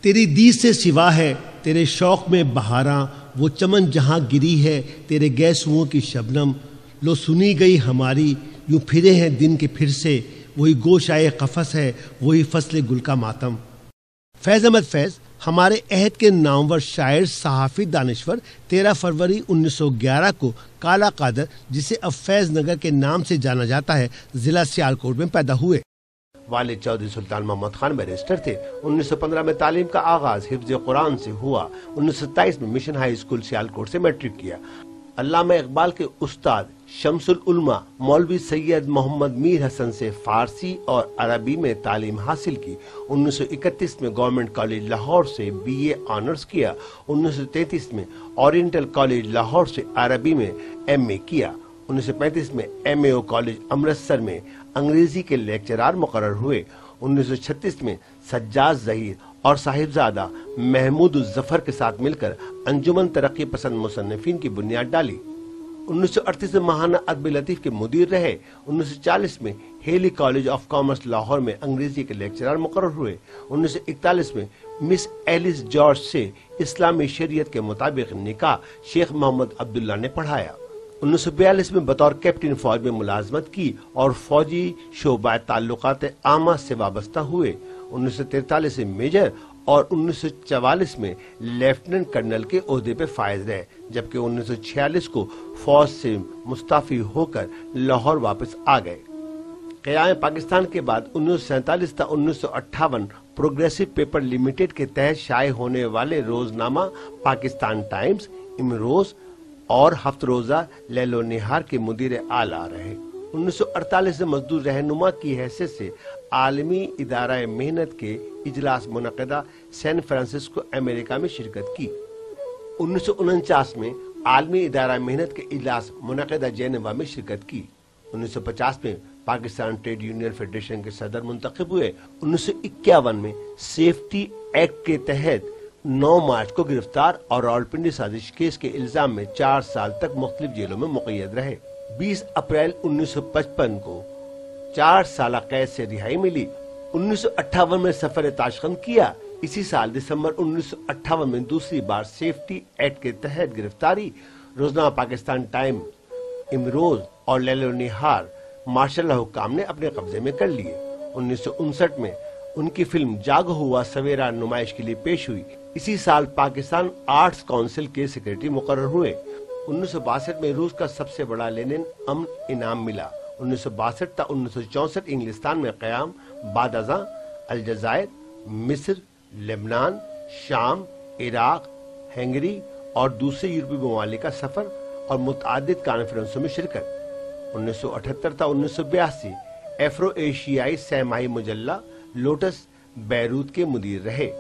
تیری دید سے سوا ہے تیرے شوق میں بہاراں، وہ چمن جہاں گری ہے تیرے گیسوؤں کی شبنم. لو سنی گئی ہماری یوں پھرے ہیں دن کے پھر سے، وہی گوشائے قفس ہے وہی فصل گل کا ماتم. فیض احمد فیض ہمارے عہد کے نامور شاعر، صحافی، دانشور 13 فروری 1911 کو کالا قادر، جسے اب فیض نگر کے نام سے جانا جاتا ہے، ضلع سیالکوٹ میں پیدا ہوئے. والد چودھری سلطان محمد خان بیرسٹر تھے. 1915 میں تعلیم کا آغاز حفظ قرآن سے ہوا. 1927 میں مشن ہائی اسکول سیالکوٹ سے میٹرک کیا. علامہ اقبال کے استاد شمس العلماء مولوی سید محمد میر حسن سے فارسی اور عربی میں تعلیم حاصل کی. 1931 میں گورنمنٹ کالج لاہور سے BA آنرز کیا. 1933 میں اورینٹل کالج لاہور سے عربی میں MA کیا. 1935 میں MAO کالج امرتسر میں انگریزی کے لیکچرار مقرر ہوئے. 1936 میں سجاد ظہیر اور صاحبزادہ محمود الظفر کے ساتھ مل کر انجمن ترقی پسند مصنفین کی بنیاد ڈالی. 1938 میں ماہانہ ادب لطیف کے مدیر رہے. 1940 میں ہیلی کالج آف کامرس لاہور میں انگریزی کے لیکچرار مقرر ہوئے. 1941 میں مس ایلس جارج سے اسلامی شریعت کے مطابق نکاح شیخ محمد عبداللہ نے پڑھایا. 1942 میں بطور کیپٹن فوج میں ملازمت کی اور فوجی شعبہ تعلقات عامہ سے وابستہ ہوئے. 1943 میں میجر اور 1944 میں لیفٹیننٹ کرنل کے عہدے پہ فائز رہے، جبکہ 1946 کو فوج سے مستعفی ہو کر لاہور واپس آ گئے. قیام پاکستان کے بعد 1947 تا 1958 پروگریسو پیپر لمیٹڈ کے تحت شائع ہونے والے روزنامہ پاکستان ٹائمز، امروز اور ہفت روزہ لیل و نہار کے مدیر اعلیٰ رہے. 1948 سے مزدور رہنما کی حیثیت سے عالمی ادارہ محنت کے اجلاس منعقدہ سین فرانسسکو امریکہ میں شرکت کی. 1949 میں عالمی ادارہ محنت کے اجلاس منعقدہ جنیوا میں شرکت کی. 1950 میں پاکستان ٹریڈ یونین فیڈریشن کے صدر منتخب ہوئے. 1951 میں سیفٹی ایکٹ کے تحت 9 مارچ کو گرفتار اور راولپنڈی سازش کیس کے الزام میں 4 سال تک مختلف جیلوں میں مقید رہے. 20 اپریل 1955 کو 4 سالہ قید سے رہائی ملی. 1958 میں سفر تاشقند کیا. اسی سال دسمبر 1958 میں دوسری بار سیفٹی ایکٹ کے تحت گرفتاری. روزنامہ پاکستان ٹائم، امروز اور لیل و نہار مارشل اللہ حکام نے اپنے قبضے میں کر لیے. 1959 میں ان کی فلم جاگ ہوا سویرا نمائش کے لیے پیش ہوئی. اسی سال پاکستان آرٹس کونسل کے سیکریٹری مقرر ہوئے. 1962 میں روس کا سب سے بڑا لینن امن انعام ملا. 1962 تا 1964 انگلستان میں قیام، بعد ازاں الجزائر، مصر، لبنان، شام، عراق، ہنگری اور دوسرے یورپی ممالک کا سفر اور متعدد کانفرنسوں میں شرکت. 1978 تا 1982 ایفرو ایشیائی سہ ماہی مجلہ لوٹس بیروت کے مدیر رہے.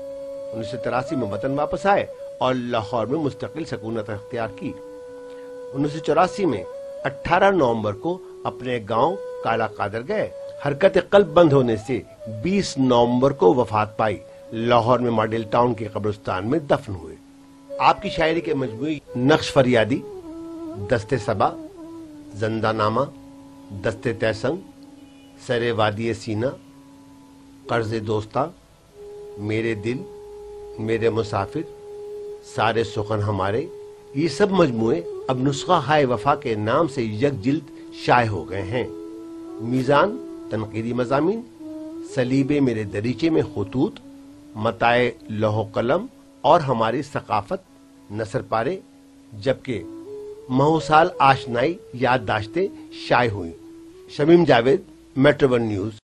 1983 میں وطن واپس آئے اور لاہور میں مستقل سکونت اختیار کی. 1984 میں 18 نومبر کو اپنے گاؤں کالا قادر گئے. حرکت قلب بند ہونے سے 20 نومبر کو وفات پائی. لاہور میں ماڈل ٹاؤن کے قبرستان میں دفن ہوئے. آپ کی شاعری کے مجموعی نقش فریادی، دست صبا، زندہ نامہ، دست تیسنگ، سر وادی سینہ، قرض دوستاں، میرے دل، میرے مسافر، سارے سخن ہمارے، یہ سب مجموعے اب نسخہ ہائے وفا کے نام سے یک جلد شائع ہو گئے ہیں. میزان تنقیدی مضامین، صلیب میرے دریچے میں خطوط، متائے لوح قلم اور ہماری ثقافت نثر پارے، جبکہ مہوسال آشنائی یادداشتیں شائع ہوئیں. Shamim Javed, metro one news,